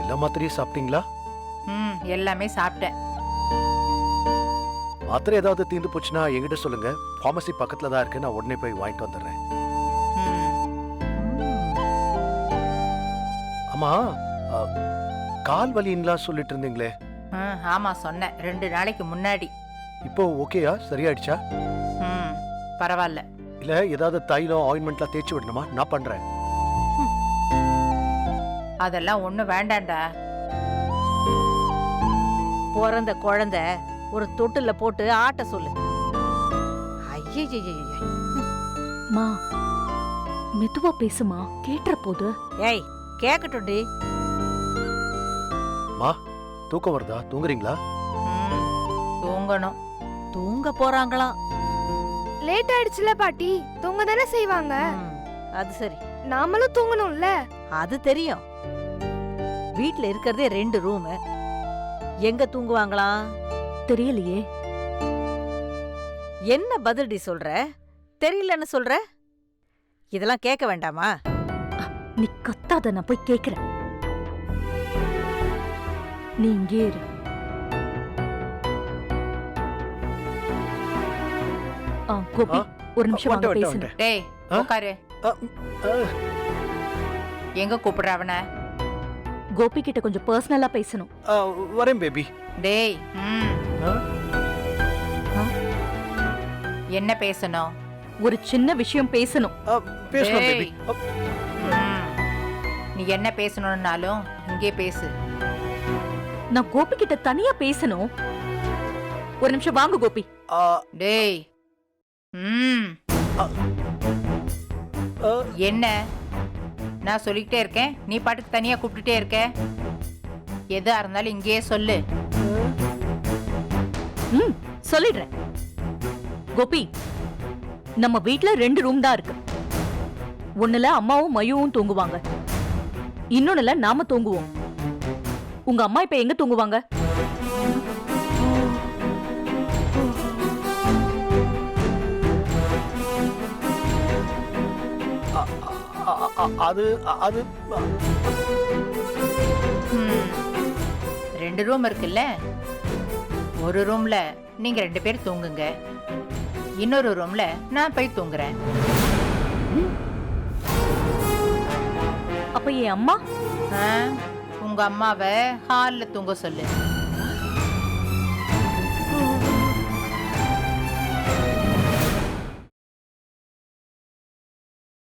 எல்லா மாத்திரையும் சாப்பிட்டீங்களா? எல்லாமே சாப்பிட்டேன். மாத்திரை ஏதாவது தீர்ந்து போச்சுன்னா என்கிட்ட சொல்லுங்க. ஃபார்மசி பக்கத்துல தான் இருக்கு. நான் உடனே போய் வாங்கிட்டு வந்துடுறேன். ஆமா, கால் வலின்னுலாம் சொல்லிட்டு இருந்தீங்களே? ஆமா சொன்னேன் 2 நாளைக்கு முன்னாடி. இப்போ ஓகேயா? சரியாயிடுச்சா? பரவாயில்ல. இல்ல ஏதாவது தைலம் ஆயின்மெண்ட்லாம் தேய்ச்சி விடணுமா? நான் பண்றேன். அதெல்லாம் ஒண்ணும் வேண்டாம்டா. பிறந்த குழந்தை ஒரு தொட்டில போட்டு ஆட்ட சொல்லு. மா மெதுவா பேசுமா, கேட்டுற போது. ஏய் கேக்கட்டும்டி. மா தூக்கம் வருதா? தூங்குறீங்களா? தூங்கணும். தூங்க போறாங்களாம். லேட் ஆயிடுச்சுல பாட்டி, தூங்க தானே செய்வாங்க. அது சரி, நாமளும் தூங்கணும்ல. அது தெரியும். வீட்ல இருக்கிறதே 2 ரூம், எங்க தூங்குவாங்களாம் தெரியலையே. என்ன பதில்டி சொல்ற? தெரியலன்னு சொல்ற? இதெல்லாம் கேட்க வேண்டாமா? நீ கத்தாத, நான் போய் கேக்குறேன். நீ இங்கே இரு. கோபி ஒரு நிமிஷம் வாங்க பேசுறேன். டேய் உட்காரு. எங்க கூப்பிடுற அவன? கோபி கிட்ட கொஞ்சம் பர்சனலா பேசணும். வரேன் பேபி. டேய் என்ன பேசணும்? ஒரு சின்ன விஷயம் பேசணும். பேசலாம் பேபி. நீ என்ன பேசணும்னாலும் இங்கே பேசு. நான் கோபி கிட்ட தனியா பேசணும். ஒரு நிமிஷம் வாங்க கோபி. டேய் என்ன நான் சொல்லிக்கிட்டே இருக்கேன், நீ பாட்டுக்கு தனியா கூப்பிட்டுட்டே இருக்க. எதா இருந்தாலும் இங்கேயே சொல்லு. சொல்லிடுறேன். கோபி, நம்ம வீட்ல 2 ரூம் தான் இருக்கு. ஒண்ணுல அம்மாவும் மயுவும் தூங்குவாங்க, இன்னொன்னுல நாம தூங்குவோம். உங்க அம்மா இப்ப எங்க தூங்குவாங்க? அது அது 2 ரூம் இருக்குல்ல, ஒரு ரூம்ல நீங்க 2 பேர் தூங்குங்க, இன்னொரு ரூம்ல நான் போய் தூங்குறேன். அப்ப என் அம்மா? உங்க அம்மாவை ஹால்ல தூங்க சொல்லு.